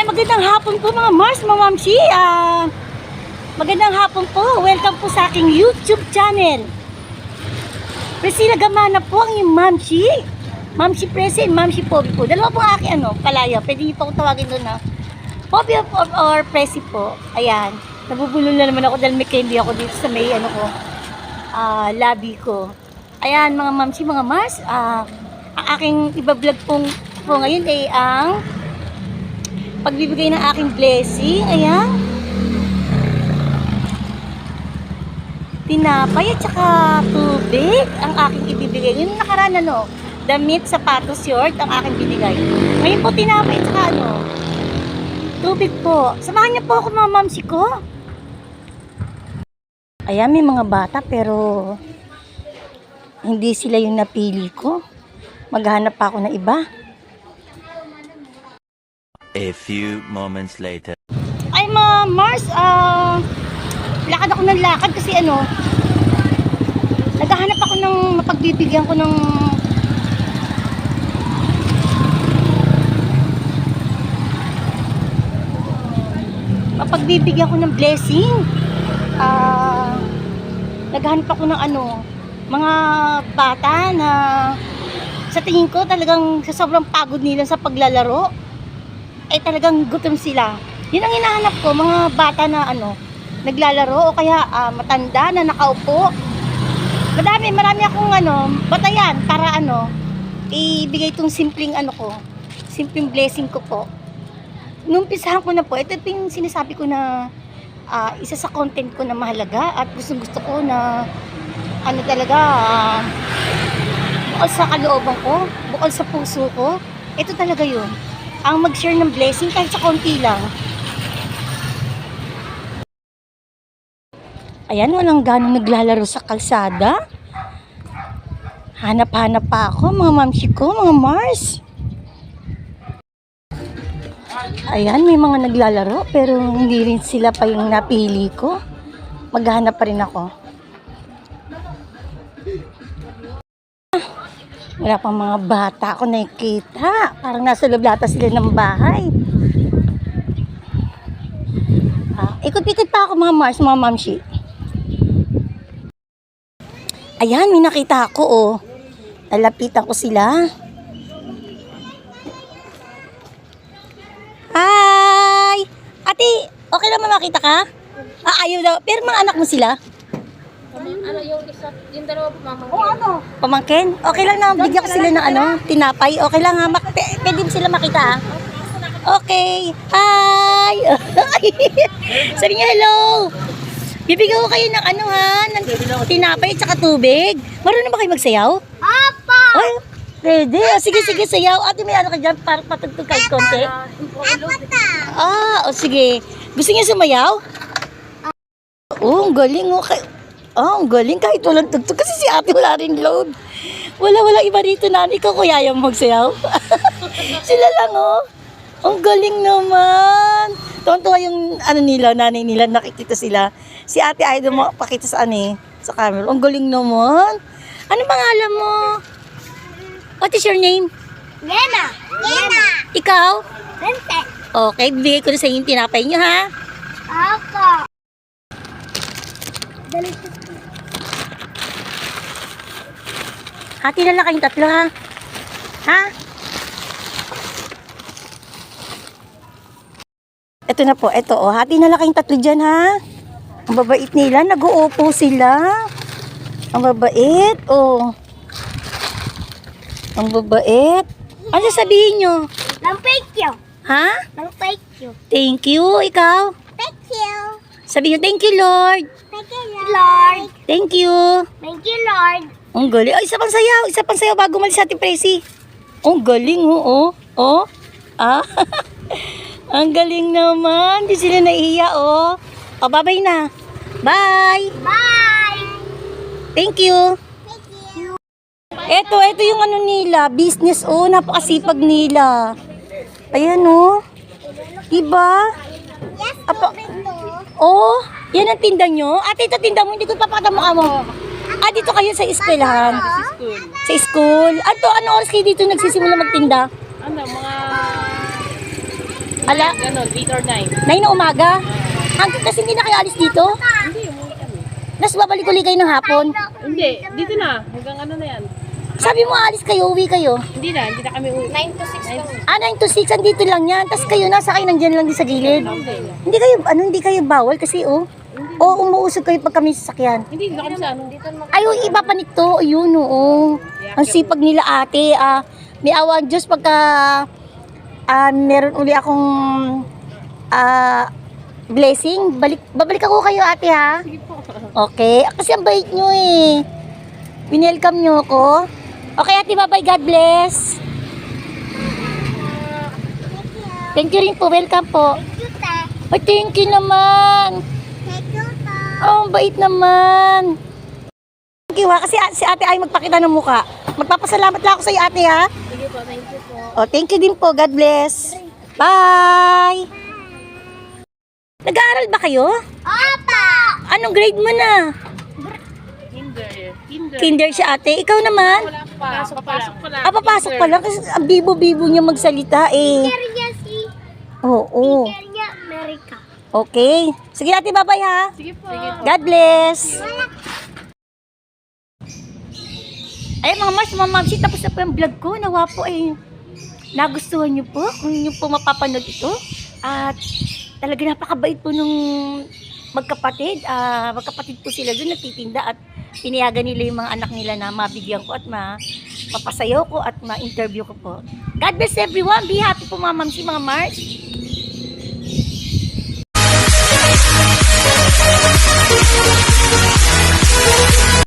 Magandang hapon po mga Mars, mga Mamsi. Magandang hapon po. Welcome po sa aking YouTube channel. Priscilla Gamana po ang yung Mamsi. Mamsi Presi and Mamsi Pobi po. Dalawa po ang aking palaya. Pwede niyo po akong tawagin doon na Pobi or Presi po. Ayan. Nabubulol na naman ako dahil may candy ako dito sa may labi ko. Ayan mga Mamsi, mga Mars. Ang aking ibablog po ngayon ay ang pagbibigay ng aking blessing. Ayan. Tinapay at saka tubig ang aking ibibigay. Yung nakaraan damit, sapatos, short ang aking binigay. Ngayon po tinapay at saka tubig po. Samahan niyo po ako mga mamsi ko. Ayan, may mga bata pero hindi sila yung napili ko. Maghanap pa ako ng iba. A few moments later. Ay mga Mars, lakad ako ng lakad kasi naghahanap ako ng mapagbibigyan ko ng blessing. Naghahanap ako ng mga bata na sa tingin ko talagang sa sobrang pagod nila sa paglalaro ay talagang gutom sila. Yun ang hinahanap ko, mga bata na naglalaro o kaya matanda na nakaupo. Marami akong batayan para ibigay itong simpleng simpleng blessing ko po. Nung pisahan ko na po, ito yung sinasabi ko na isa sa content ko na mahalaga at gusto ko na talaga bukod sa kalooban ko, bukod sa puso ko, ito talaga yun. Ang mag-share ng blessing kahit sa konti lang. Ayan, walang ganong naglalaro sa kalsada. Hanap-hanap pa ako, mga mamsi ko, mga Mars. Ayan, may mga naglalaro pero hindi rin sila pa yung napili ko. Maghanap pa rin ako. Wala pang mga bata ako nakikita. Parang nasa loob lata sila ng bahay. Ikot-ikot pa ako mga Mars, mga mamsi. Ayan, may nakita ako Nalapitan ko sila. Hi! Ate, okay lang makita ka? Ayaw daw. Pero mga anak mo sila? Yung dalawa po mamangkin. Pamangkin? Okay lang na bigyan ko sila ng tinapay. Okay lang ha. Pwede sila makita ha. Okay. Hi! Sabi niya hello. Bibigyan ko kayo ng ng tinapay at saka tubig. Marunong ba kayo magsayaw? Apa! Ay, pwede. Sige, sayaw. Ate, may ka dyan para patugtog kahit konti? Sige. Gusto niya sumayaw? Ang galing okay. Ang galing kahit walang tugtog. Kasi si ate wala rin load. Wala iba rito na. Ikaw kuya yung magsayaw. Sila lang Ang galing naman. Tuwan-tuwa yung nanay nila. Nakikita sila. Si ate ay mo pakita sa sa camera. Ang galing naman. Ano pangalan mo? What is your name? Lena! Ikaw? Bente! Okay, bibigay ko na sa inyo yung tinapay nyo ha. Ako! Delicious. Hati na lang kayong tatlo ha. Ha? Ito na po, ito hati na lang kayong tatlo dyan ha. Ang babait nila, nag-uupo sila. Ang babait, Ang babait. Ano sasabihin nyo? Thank you! Ha? Thank you! Thank you, ikaw? Thank you! Sabihin nyo, thank you Lord. Thank you, Lord! Thank you. Thank you, Lord! Ang galing. Ay, isa pang sayaw bago malis sa ating Presi. Ang galing, Ang galing naman. Di sila naiiya, bye-bye na. Bye! Bye! Thank you. Thank you! Ito yung nila, business, napakasipag nila. Ayan, diba? Yes, Apa- ito. Yan ang tinda nyo. Ate, ito tinda mo, hindi ko papakita mukha mo. Dito kayo sa eskwelahan. Sa school. Anong oras kayo dito nagsisimula magtinda? Mga Ala, Ganon, 8 or 9. 9 na umaga. Hanggang kasi hindi na kayo alis dito. Hindi, umuwi kami. Nas babalik uli kayo ng hapon. Hindi, dito na. Hanggang ano na yan. Sabi mo alis kayo, uwi kayo. Hindi na kami uwi. 9 to 6 kami. 9 to 6, andito lang yan. Tapos kayo, nasa kayo nandyan lang din sa gilid. Hindi kayo bawal kasi umuusog kayo pag kami sasakyan. Hindi, dito kami sa ano. Ay, yung iba pa nito, ayun, oo. Ang sipag nila ate, may awa ang Diyos pagka meron uli akong blessing. Babalik ako kayo ate ha. Okay, kasi ang bait nyo eh. Winelcome nyo ako. Okay ate, bye-bye, God bless. Thank you rin po, welcome po. Ay, thank you naman. Oh, ang bait naman. Thank you ha, kasi si ate ay magpakita ng muka. Magpapasalamat lang ako sa iyo ate ha. Sige po, thank you po. Oh, thank you din po. God bless. Bye! Nag-aaral ba kayo? Opa! Anong grade mo na? Kinder. Kinder si ate. Ikaw naman? Wala pa. Papasok pa lang. Papasok pa lang kasi ang bibo-bibo niya magsalita eh. Kanya si Oo. Kanya America. Okay. Sige ate, bye-bye ha. Sige po. God bless. Ay mga Mars, mga Mamsi, tapos na po yung vlog ko. Nawa po ay nagustuhan niyo po kung niyo po mapapanood ito. At talaga napakabait po nung magkapatid. Magkapatid po sila doon nagtitinda at pinayagan nila yung mga anak nila na mabigyan ko at mapapasayaw ko at ma-interview ko po. God bless everyone. Be happy po mga Mamsi, mga Mars.